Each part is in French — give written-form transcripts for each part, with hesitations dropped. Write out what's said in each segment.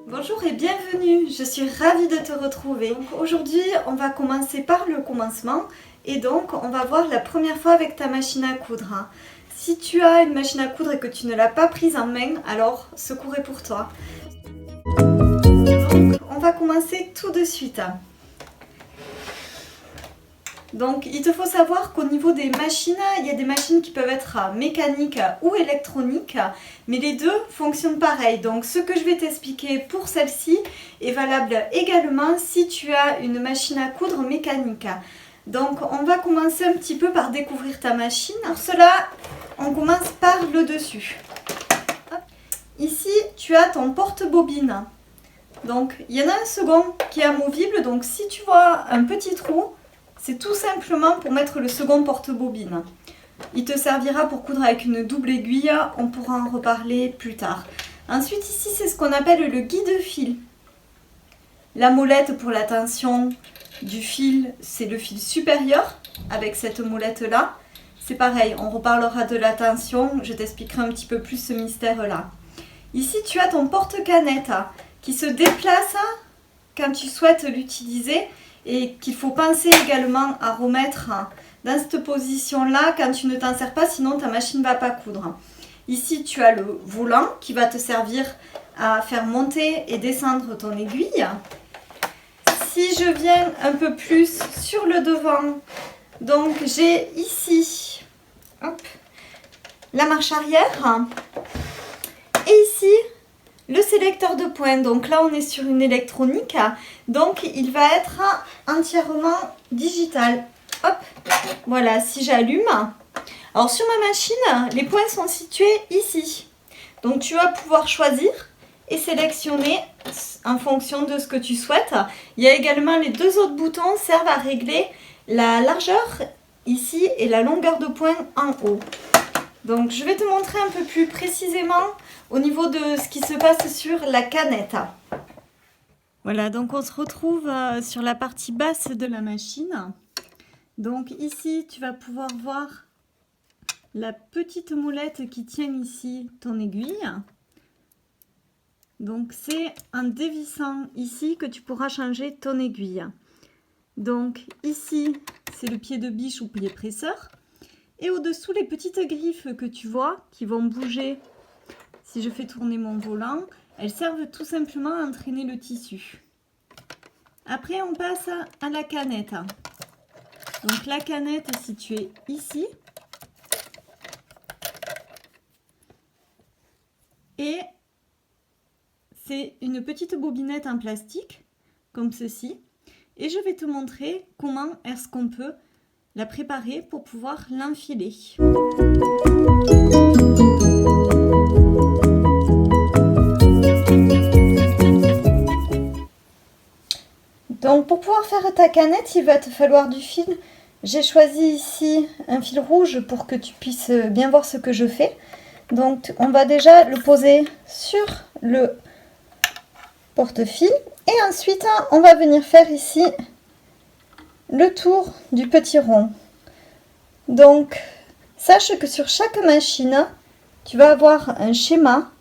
Bonjour et bienvenue, je suis ravie de te retrouver. Aujourd'hui, on va commencer par le commencement et donc on va voir la première fois avec ta machine à coudre. Si tu as une machine à coudre et que tu ne l'as pas prise en main, alors ce cours est pour toi. Donc on va commencer tout de suite. Donc il te faut savoir qu'au niveau des machines, il y a des machines qui peuvent être mécaniques ou électroniques, mais les deux fonctionnent pareil. Donc ce que je vais t'expliquer pour celle-ci est valable également si tu as une machine à coudre mécanique. Donc on va commencer un petit peu par découvrir ta machine. Pour cela, on commence par le dessus. Ici, tu as ton porte-bobine. Donc il y en a un second qui est amovible, donc si tu vois un petit trou, c'est tout simplement pour mettre le second porte-bobine. Il te servira pour coudre avec une double aiguille, on pourra en reparler plus tard. Ensuite ici c'est ce qu'on appelle le guide-fil. La molette pour la tension du fil, c'est le fil supérieur avec cette molette là. C'est pareil, on reparlera de la tension, je t'expliquerai un petit peu plus ce mystère là. Ici tu as ton porte-canette qui se déplace quand tu souhaites l'utiliser. Et qu'il faut penser également à remettre dans cette position-là quand tu ne t'en sers pas, sinon ta machine ne va pas coudre. Ici, tu as le volant qui va te servir à faire monter et descendre ton aiguille. Si je viens un peu plus sur le devant, donc j'ai ici la marche arrière et ici le sélecteur de points. Donc là on est sur une électronique, donc il va être entièrement digital. Hop, voilà, si j'allume. Alors sur ma machine, les points sont situés ici. Donc tu vas pouvoir choisir et sélectionner en fonction de ce que tu souhaites. Il y a également les deux autres boutons servent à régler la largeur ici et la longueur de poing en haut. Donc je vais te montrer un peu plus précisément au niveau de ce qui se passe sur la canette. Voilà, donc on se retrouve sur la partie basse de la machine. Donc ici, tu vas pouvoir voir la petite molette qui tient ici ton aiguille. Donc c'est en dévissant ici que tu pourras changer ton aiguille. Donc ici, c'est le pied de biche ou pied presseur. Et au-dessous, les petites griffes que tu vois qui vont bouger. Si je fais tourner mon volant, elles servent tout simplement à entraîner le tissu. Après, on passe à la canette. Donc la canette est située ici. Et c'est une petite bobinette en plastique, comme ceci. Et je vais te montrer comment est-ce qu'on peut la préparer pour pouvoir l'enfiler. Donc pour pouvoir faire ta canette, il va te falloir du fil. J'ai choisi ici un fil rouge pour que tu puisses bien voir ce que je fais. Donc on va déjà le poser sur le porte-fil. Et ensuite on va venir faire ici le tour du petit rond. Donc sache que sur chaque machine, tu vas avoir un schéma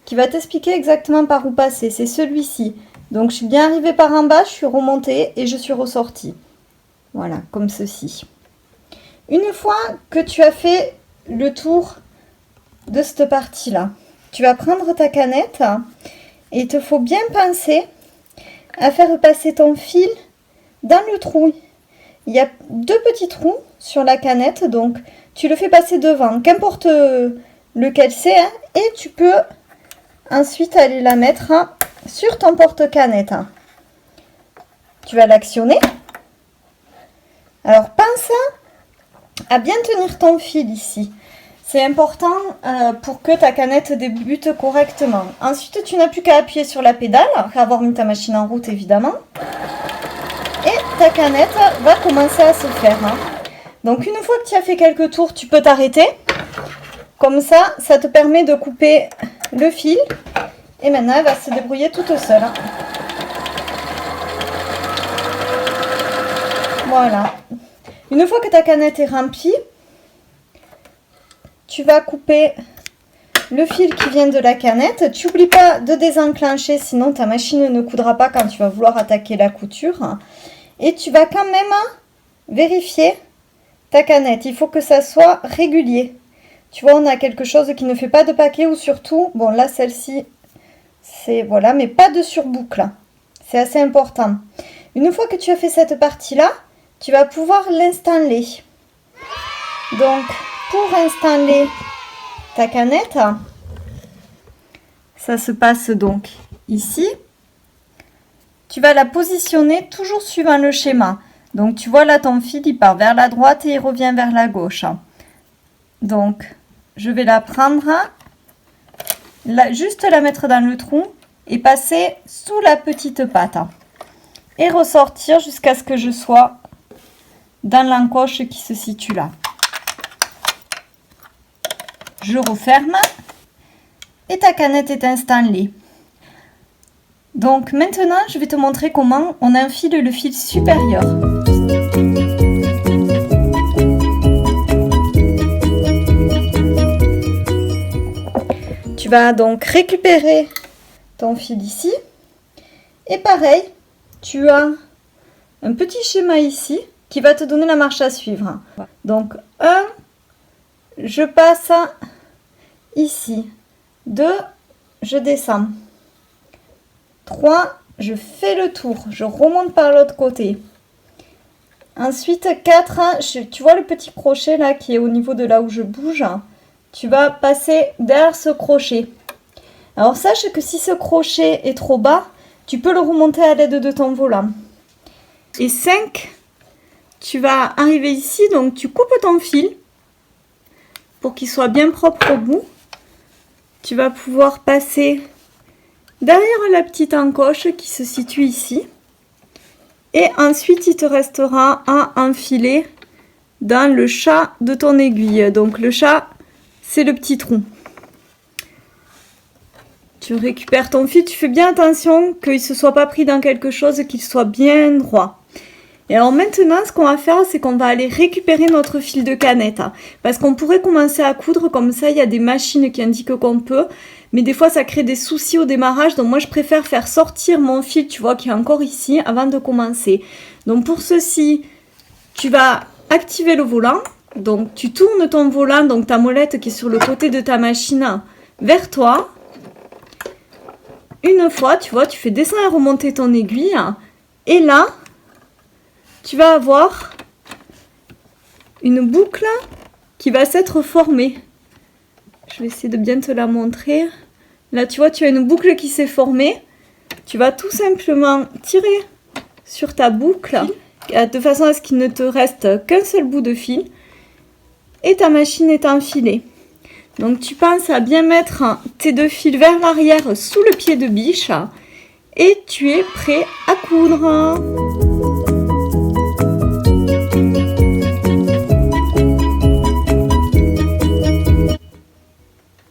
qui va t'expliquer exactement par où passer. C'est celui-ci. Donc je suis bien arrivée par en bas, je suis remontée et je suis ressortie. Voilà, comme ceci. Une fois que tu as fait le tour de cette partie-là, tu vas prendre ta canette et il te faut bien penser à faire passer ton fil dans le trou. Il y a deux petits trous sur la canette, donc tu le fais passer devant, qu'importe lequel c'est, hein, et tu peux ensuite aller la mettre sur ton porte-canette. Tu vas l'actionner. Alors pense à bien tenir ton fil ici. C'est important pour que ta canette débute correctement. Ensuite, tu n'as plus qu'à appuyer sur la pédale, après avoir mis ta machine en route évidemment. Et ta canette va commencer à se faire. Donc une fois que tu as fait quelques tours, tu peux t'arrêter. Comme ça, ça te permet de couper le fil. Et maintenant, elle va se débrouiller toute seule. Voilà. Une fois que ta canette est remplie, tu vas couper le fil qui vient de la canette. Tu n'oublies pas de désenclencher, sinon ta machine ne coudra pas quand tu vas vouloir attaquer la couture. Et tu vas quand même vérifier ta canette. Il faut que ça soit régulier. Tu vois, on a quelque chose qui ne fait pas de paquet ou surtout, bon là celle-ci, c'est voilà, mais pas de surboucle. C'est assez important. Une fois que tu as fait cette partie-là, tu vas pouvoir l'installer. Donc, pour installer ta canette, ça se passe donc ici. Tu vas la positionner toujours suivant le schéma. Donc, tu vois là, ton fil, il part vers la droite et il revient vers la gauche. Donc, je vais la prendre, juste la mettre dans le trou et passer sous la petite patte. Et ressortir jusqu'à ce que je sois dans l'encoche qui se situe là. Je referme et ta canette est installée. Donc maintenant, je vais te montrer comment on enfile le fil supérieur. Tu vas donc récupérer ton fil ici. Et pareil, tu as un petit schéma ici qui va te donner la marche à suivre. Donc 1, je passe ici. 2, je descends. 3, je fais le tour. Je remonte par l'autre côté. Ensuite, 4, tu vois le petit crochet là qui est au niveau de là où je bouge. Tu vas passer derrière ce crochet. Alors sache que si ce crochet est trop bas, tu peux le remonter à l'aide de ton volant. Et 5, tu vas arriver ici, donc tu coupes ton fil pour qu'il soit bien propre au bout. Tu vas pouvoir passer derrière la petite encoche qui se situe ici. Et ensuite, il te restera à enfiler dans le chat de ton aiguille. Donc le chat, c'est le petit trou. Tu récupères ton fil, tu fais bien attention qu'il ne se soit pas pris dans quelque chose, qu'il soit bien droit. Et alors maintenant, ce qu'on va faire, c'est qu'on va aller récupérer notre fil de canette. Parce qu'on pourrait commencer à coudre, comme ça, il y a des machines qui indiquent qu'on peut. Mais des fois, ça crée des soucis au démarrage. Donc moi, je préfère faire sortir mon fil, tu vois, qui est encore ici, avant de commencer. Donc pour ceci, tu vas activer le volant. Donc tu tournes ton volant, donc ta molette qui est sur le côté de ta machine, vers toi. Une fois, tu vois, tu fais descendre et remonter ton aiguille. Et là, tu vas avoir une boucle qui va s'être formée. Je vais essayer de bien te la montrer. Là, tu vois, tu as une boucle qui s'est formée. Tu vas tout simplement tirer sur ta boucle de façon à ce qu'il ne te reste qu'un seul bout de fil. Et ta machine est enfilée. Donc tu penses à bien mettre tes deux fils vers l'arrière sous le pied de biche et tu es prêt à coudre.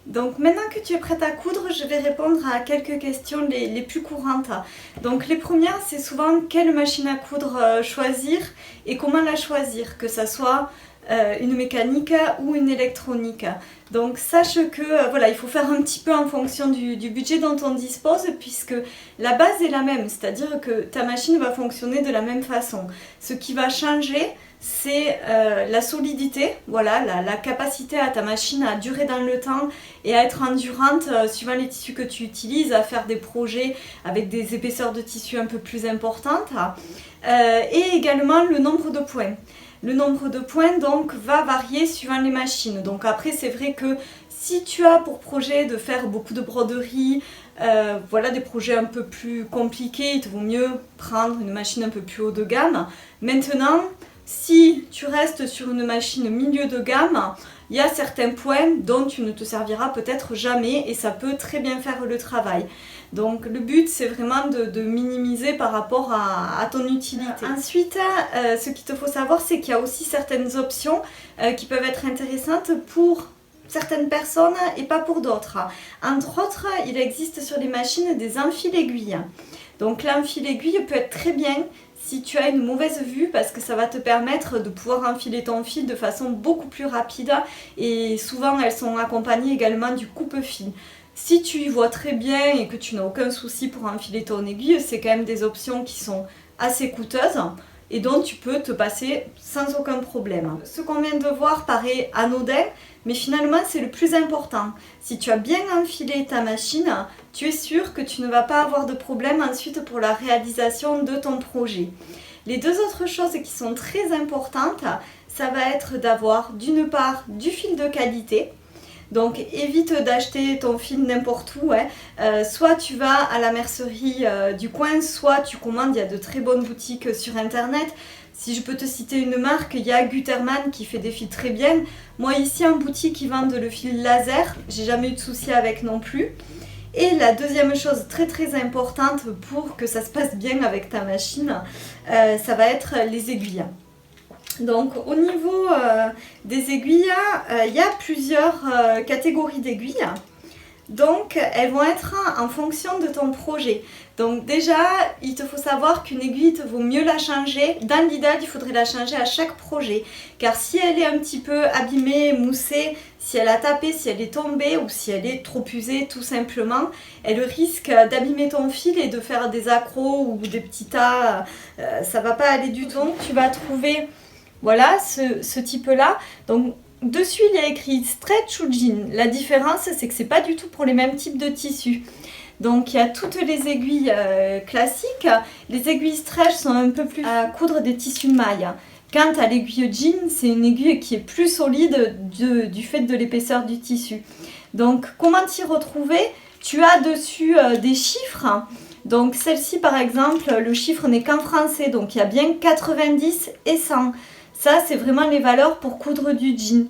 Donc maintenant que tu es prête à coudre, je vais répondre à quelques questions les plus courantes. Donc les premières, c'est souvent quelle machine à coudre choisir et comment la choisir, que ça soit une mécanique ou une électronique. Donc sache que voilà, il faut faire un petit peu en fonction du budget dont on dispose, puisque la base est la même, c'est-à-dire que ta machine va fonctionner de la même façon. Ce qui va changer, c'est la solidité, voilà, la capacité à ta machine à durer dans le temps et à être endurante suivant les tissus que tu utilises, à faire des projets avec des épaisseurs de tissu un peu plus importantes, et également le nombre de points. Le nombre de points donc va varier suivant les machines. Donc après c'est vrai que si tu as pour projet de faire beaucoup de broderie, voilà des projets un peu plus compliqués, il te vaut mieux prendre une machine un peu plus haut de gamme. Maintenant, si tu restes sur une machine milieu de gamme, il y a certains points dont tu ne te serviras peut-être jamais et ça peut très bien faire le travail. Donc le but c'est vraiment de minimiser par rapport à ton utilité. Ensuite, ce qu'il te faut savoir, c'est qu'il y a aussi certaines options qui peuvent être intéressantes pour certaines personnes et pas pour d'autres. Entre autres, il existe sur les machines des enfiles-aiguilles. Donc l'enfile-aiguille peut être très bien si tu as une mauvaise vue parce que ça va te permettre de pouvoir enfiler ton fil de façon beaucoup plus rapide et souvent elles sont accompagnées également du coupe-fil. Si tu y vois très bien et que tu n'as aucun souci pour enfiler ton aiguille, c'est quand même des options qui sont assez coûteuses et dont tu peux te passer sans aucun problème. Ce qu'on vient de voir paraît anodin, mais finalement c'est le plus important. Si tu as bien enfilé ta machine, tu es sûr que tu ne vas pas avoir de problème ensuite pour la réalisation de ton projet. Les deux autres choses qui sont très importantes, ça va être d'avoir d'une part du fil de qualité. Donc évite d'acheter ton fil n'importe où, soit tu vas à la mercerie du coin, soit tu commandes, il y a de très bonnes boutiques sur internet. Si je peux te citer une marque, il y a Gutermann qui fait des fils très bien. Moi ici en boutique ils vendent le fil laser, j'ai jamais eu de souci avec non plus. Et la deuxième chose très très importante pour que ça se passe bien avec ta machine, ça va être les aiguilles. Donc au niveau des aiguilles, il y a plusieurs catégories d'aiguilles. Donc elles vont être en fonction de ton projet. Donc déjà, il te faut savoir qu'une aiguille, il te vaut mieux la changer. Dans l'idéal, il faudrait la changer à chaque projet. Car si elle est un petit peu abîmée, moussée, si elle a tapé, si elle est tombée ou si elle est trop usée tout simplement, elle risque d'abîmer ton fil et de faire des accros ou des petits tas. Ça ne va pas aller du tout. Donc tu vas trouver voilà ce type-là. Donc dessus, il y a écrit stretch ou jean. La différence, c'est que ce n'est pas du tout pour les mêmes types de tissus. Donc il y a toutes les aiguilles classiques. Les aiguilles stretch sont un peu plus à coudre des tissus mailles. Quant à l'aiguille jean, c'est une aiguille qui est plus solide du fait de l'épaisseur du tissu. Donc comment t'y retrouver? Tu as dessus des chiffres. Donc celle-ci par exemple, le chiffre n'est qu'en français. Donc il y a bien 90 et 100. Ça c'est vraiment les valeurs pour coudre du jean.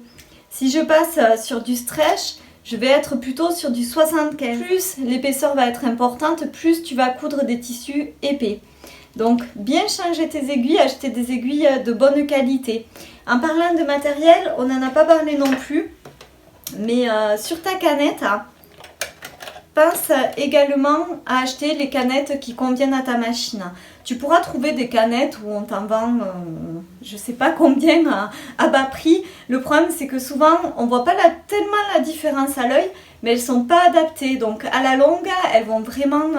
Si je passe sur du stretch, je vais être plutôt sur du 75. Plus l'épaisseur va être importante, plus tu vas coudre des tissus épais. Donc bien changer tes aiguilles, acheter des aiguilles de bonne qualité. En parlant de matériel, on n'en a pas parlé non plus, mais sur ta canette, pense également à acheter les canettes qui conviennent à ta machine. Tu pourras trouver des canettes où on t'en vend, je ne sais pas combien, à bas prix. Le problème, c'est que souvent, on ne voit pas tellement la différence à l'œil, mais elles ne sont pas adaptées. Donc, à la longue, elles vont vraiment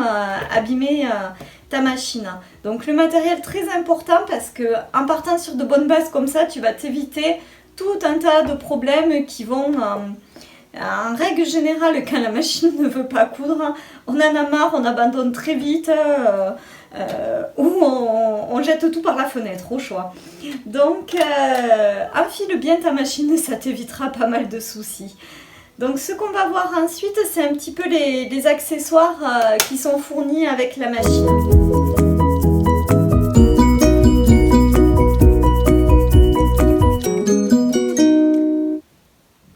abîmer ta machine. Donc, le matériel très important parce que en partant sur de bonnes bases comme ça, tu vas t'éviter tout un tas de problèmes qui vont... En règle générale, quand la machine ne veut pas coudre, on en a marre, on abandonne très vite ou on jette tout par la fenêtre, au choix. Donc, enfile bien ta machine, ça t'évitera pas mal de soucis. Donc, ce qu'on va voir ensuite, c'est un petit peu les accessoires qui sont fournis avec la machine.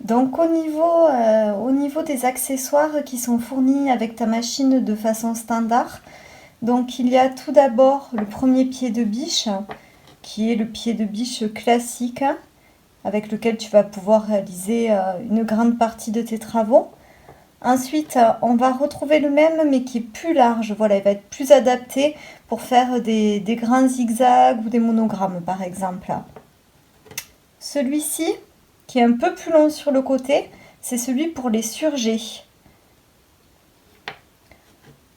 Donc au niveau des accessoires qui sont fournis avec ta machine de façon standard, donc il y a tout d'abord le premier pied de biche, qui est le pied de biche classique, avec lequel tu vas pouvoir réaliser une grande partie de tes travaux. Ensuite, on va retrouver le même, mais qui est plus large. Voilà, il va être plus adapté pour faire des grands zigzags ou des monogrammes, par exemple. Celui-ci, qui est un peu plus long sur le côté, c'est celui pour les surgés.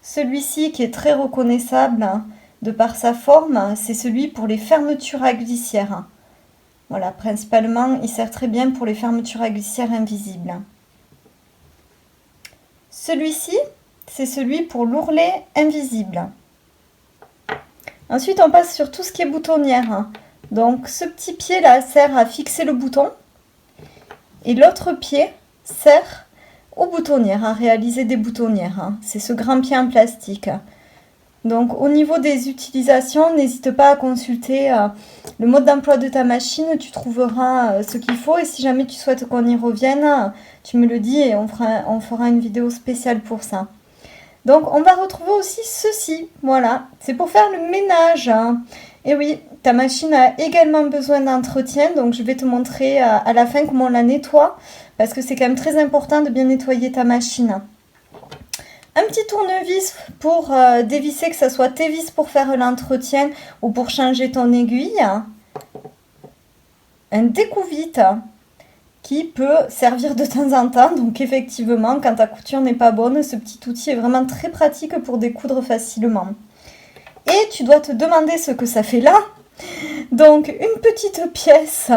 Celui-ci, qui est très reconnaissable de par sa forme, c'est celui pour les fermetures à glissière. Voilà, principalement, il sert très bien pour les fermetures à glissière invisibles. Celui-ci, c'est celui pour l'ourlet invisible. Ensuite, on passe sur tout ce qui est boutonnière. Donc, ce petit pied-là sert à fixer le bouton. Et l'autre pied sert aux boutonnières, à réaliser des boutonnières. C'est ce grand pied en plastique. Donc au niveau des utilisations, n'hésite pas à consulter le mode d'emploi de ta machine. Tu trouveras ce qu'il faut. Et si jamais tu souhaites qu'on y revienne, tu me le dis et on fera une vidéo spéciale pour ça. Donc on va retrouver aussi ceci. Voilà, c'est pour faire le ménage. Et oui, ta machine a également besoin d'entretien, donc je vais te montrer à la fin comment on la nettoie, parce que c'est quand même très important de bien nettoyer ta machine. un petit tournevis pour dévisser, que ce soit tes vis pour faire l'entretien ou pour changer ton aiguille. Un découvite qui peut servir de temps en temps. Donc effectivement, quand ta couture n'est pas bonne, ce petit outil est vraiment très pratique pour découdre facilement. Et tu dois te demander ce que ça fait là. Donc une petite pièce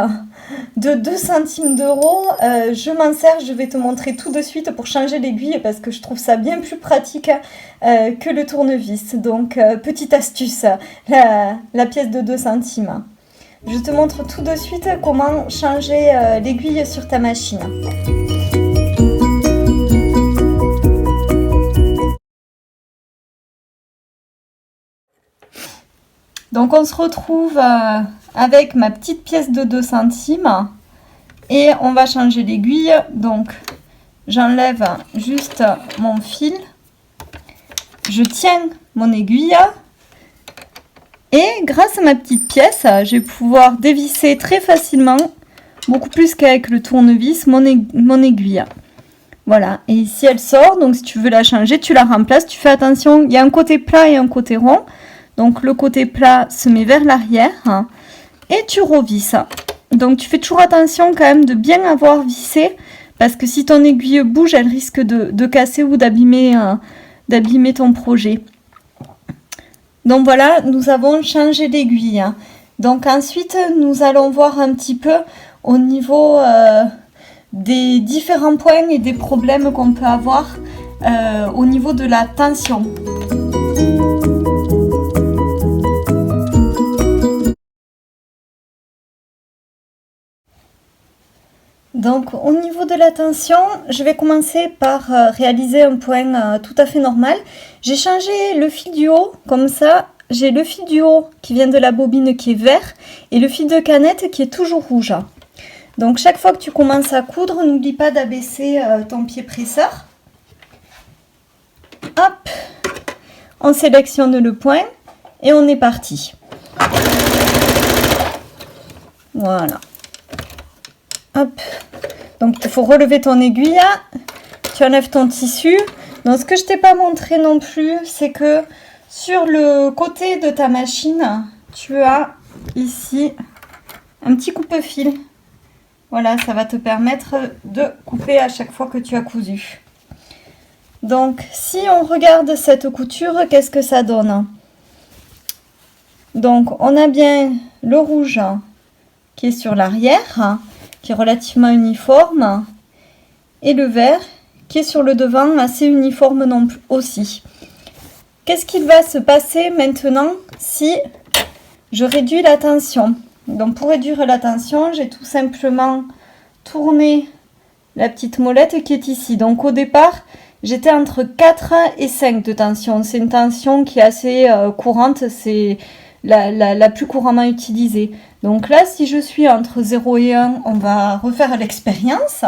de 2 centimes d'euros, je m'en sers, je vais te montrer tout de suite pour changer l'aiguille parce que je trouve ça bien plus pratique que le tournevis. Donc petite astuce, la pièce de 2 centimes. Je te montre tout de suite comment changer l'aiguille sur ta machine. Donc on se retrouve avec ma petite pièce de 2 centimes et on va changer l'aiguille. Donc j'enlève juste mon fil, je tiens mon aiguille et grâce à ma petite pièce, je vais pouvoir dévisser très facilement, beaucoup plus qu'avec le tournevis, mon aiguille. Voilà, et ici elle sort, donc si tu veux la changer, tu la remplaces, tu fais attention, il y a un côté plat et un côté rond. Donc le côté plat se met vers l'arrière et tu revisses. Donc tu fais toujours attention quand même de bien avoir vissé parce que si ton aiguille bouge, elle risque de casser ou d'abîmer ton projet. Donc voilà, nous avons changé d'aiguille. Donc ensuite, nous allons voir un petit peu au niveau des différents points et des problèmes qu'on peut avoir au niveau de la tension. Donc au niveau de la tension, je vais commencer par réaliser un point tout à fait normal. J'ai changé le fil du haut, comme ça j'ai le fil du haut qui vient de la bobine qui est vert et le fil de canette qui est toujours rouge. Donc chaque fois que tu commences à coudre, n'oublie pas d'abaisser ton pied presseur. Hop, on sélectionne le point et on est parti. Voilà. Hop. Donc il faut relever ton aiguille, tu enlèves ton tissu. Donc ce que je t'ai pas montré non plus, c'est que sur le côté de ta machine, tu as ici un petit coupe-fil. Voilà, ça va te permettre de couper à chaque fois que tu as cousu. Donc si on regarde cette couture, qu'est-ce que ça donne? Donc on a bien le rouge qui est sur l'arrière, qui est relativement uniforme, et le vert qui est sur le devant, assez uniforme non plus aussi. Qu'est-ce qu'il va se passer maintenant si je réduis la tension? Donc pour réduire la tension, j'ai tout simplement tourné la petite molette qui est ici. Donc au départ, j'étais entre 4 et 5 de tension. C'est une tension qui est assez courante, c'est la plus couramment utilisée. Donc là, si je suis entre 0 et 1, on va refaire l'expérience.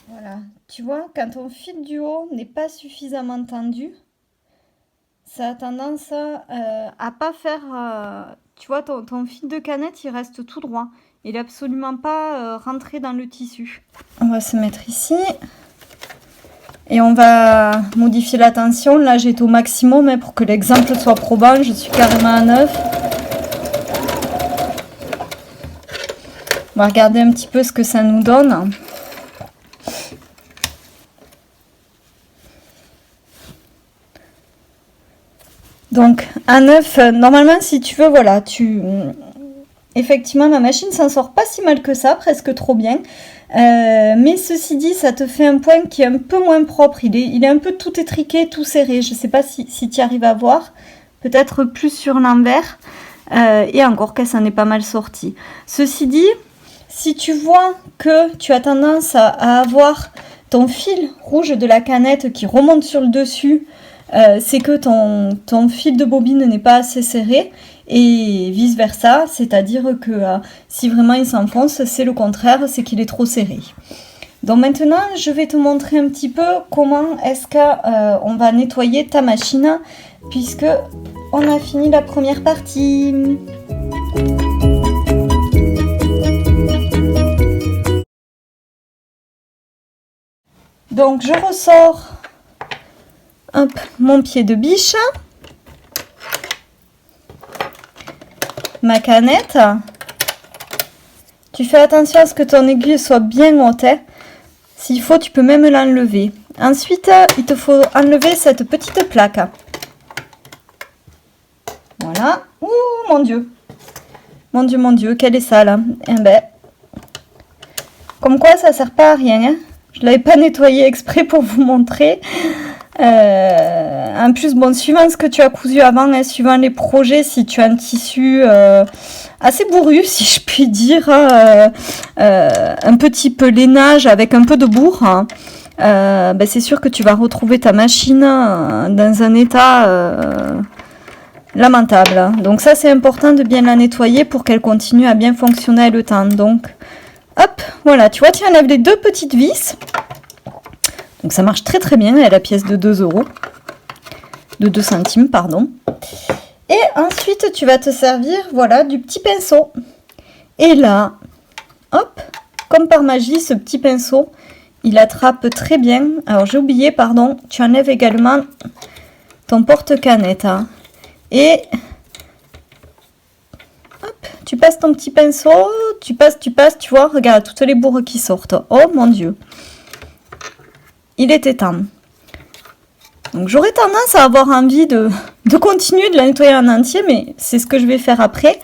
Voilà, tu vois, quand ton fil du haut n'est pas suffisamment tendu, ça a tendance à pas faire... tu vois, ton fil de canette, il reste tout droit. Il n'est absolument pas rentré dans le tissu. On va se mettre ici. Et on va modifier la tension. Là, j'étais au maximum hein, pour que l'exemple soit probant. Je suis carrément à 9. On va regarder un petit peu ce que ça nous donne. Donc, à 9, normalement, si tu veux, voilà, effectivement, ma machine s'en sort pas si mal que ça, presque trop bien. Mais ceci dit, ça te fait un point qui est un peu moins propre. Il est un peu tout étriqué, tout serré. Je ne sais pas si tu arrives à voir. Peut-être plus sur l'envers. Et encore que ça n'est pas mal sorti. Ceci dit, si tu vois que tu as tendance à avoir ton fil rouge de la canette qui remonte sur le dessus, c'est que ton fil de bobine n'est pas assez serré. Et vice versa, c'est-à-dire que si vraiment il s'enfonce, c'est le contraire, c'est qu'il est trop serré. Donc maintenant, je vais te montrer un petit peu comment est-ce qu'on va nettoyer ta machine, puisque on a fini la première partie. Donc je ressors hop, mon pied de biche, ma canette. Tu fais attention à ce que ton aiguille soit bien haute. S'il faut, tu peux même l'enlever. Ensuite, il te faut enlever cette petite plaque. Voilà. Ouh, mon Dieu. Mon Dieu, mon Dieu, quelle est sale. Eh ben, comme quoi, ça sert pas à rien. Hein. Je l'avais pas nettoyé exprès pour vous montrer. En plus, bon, suivant ce que tu as cousu avant, hein, suivant les projets, si tu as un tissu assez bourru, si je puis dire, un petit peu lainage avec un peu de bourre, hein, ben c'est sûr que tu vas retrouver ta machine dans un état lamentable. Donc ça, c'est important de bien la nettoyer pour qu'elle continue à bien fonctionner le temps. Donc, hop, voilà, tu vois, tu enlèves les deux petites vis. Donc ça marche très très bien, elle a la pièce de 2 euros. De 2 centimes, pardon. Et ensuite, tu vas te servir, voilà, du petit pinceau. Et là, hop, comme par magie, ce petit pinceau, il attrape très bien. Alors, j'ai oublié, pardon, tu enlèves également ton porte-canette. Hein. Et hop, tu passes ton petit pinceau, tu passes, tu vois, regarde, toutes les bourres qui sortent. Oh mon Dieu. Il était temps. Donc j'aurais tendance à avoir envie de continuer de la nettoyer en entier, mais c'est ce que je vais faire après.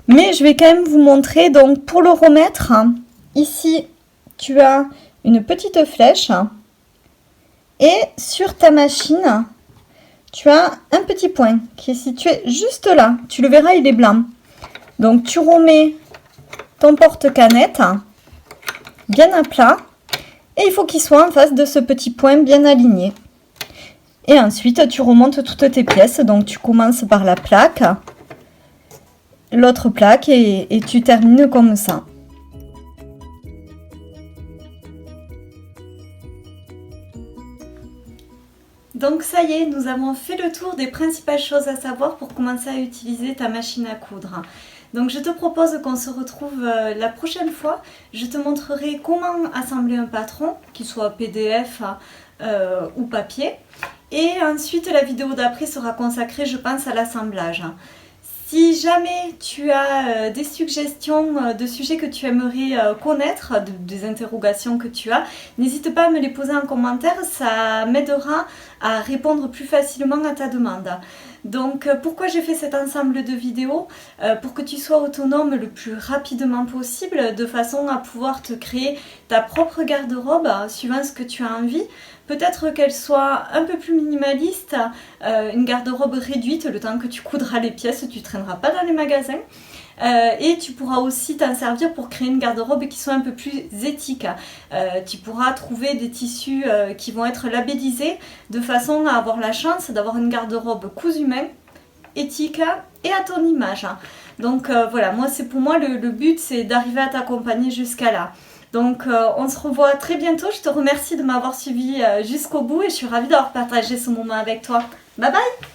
Mais je vais quand même vous montrer, donc pour le remettre, ici tu as une petite flèche et sur ta machine, tu as un petit point qui est situé juste là. Tu le verras, il est blanc. Donc tu remets ton porte-canette bien à plat et il faut qu'il soit en face de ce petit point bien aligné. Et ensuite, tu remontes toutes tes pièces. Donc, tu commences par la plaque, l'autre plaque et tu termines comme ça. Donc ça y est, nous avons fait le tour des principales choses à savoir pour commencer à utiliser ta machine à coudre. Donc je te propose qu'on se retrouve la prochaine fois. Je te montrerai comment assembler un patron, qu'il soit PDF ou papier. Et ensuite la vidéo d'après sera consacrée, je pense, à l'assemblage. Si jamais tu as des suggestions de sujets que tu aimerais connaître, des interrogations que tu as, n'hésite pas à me les poser en commentaire, ça m'aidera à répondre plus facilement à ta demande. Donc pourquoi j'ai fait cet ensemble de vidéos? Pour que tu sois autonome le plus rapidement possible, de façon à pouvoir te créer ta propre garde-robe suivant ce que tu as envie. Peut-être qu'elle soit un peu plus minimaliste, une garde-robe réduite, le temps que tu coudras les pièces, tu ne traîneras pas dans les magasins. Et tu pourras aussi t'en servir pour créer une garde-robe qui soit un peu plus éthique. Tu pourras trouver des tissus qui vont être labellisés de façon à avoir la chance d'avoir une garde-robe cousue main, éthique et à ton image. Donc voilà, pour moi le but c'est d'arriver à t'accompagner jusqu'à là. Donc on se revoit très bientôt. Je te remercie de m'avoir suivi jusqu'au bout et je suis ravie d'avoir partagé ce moment avec toi. Bye bye!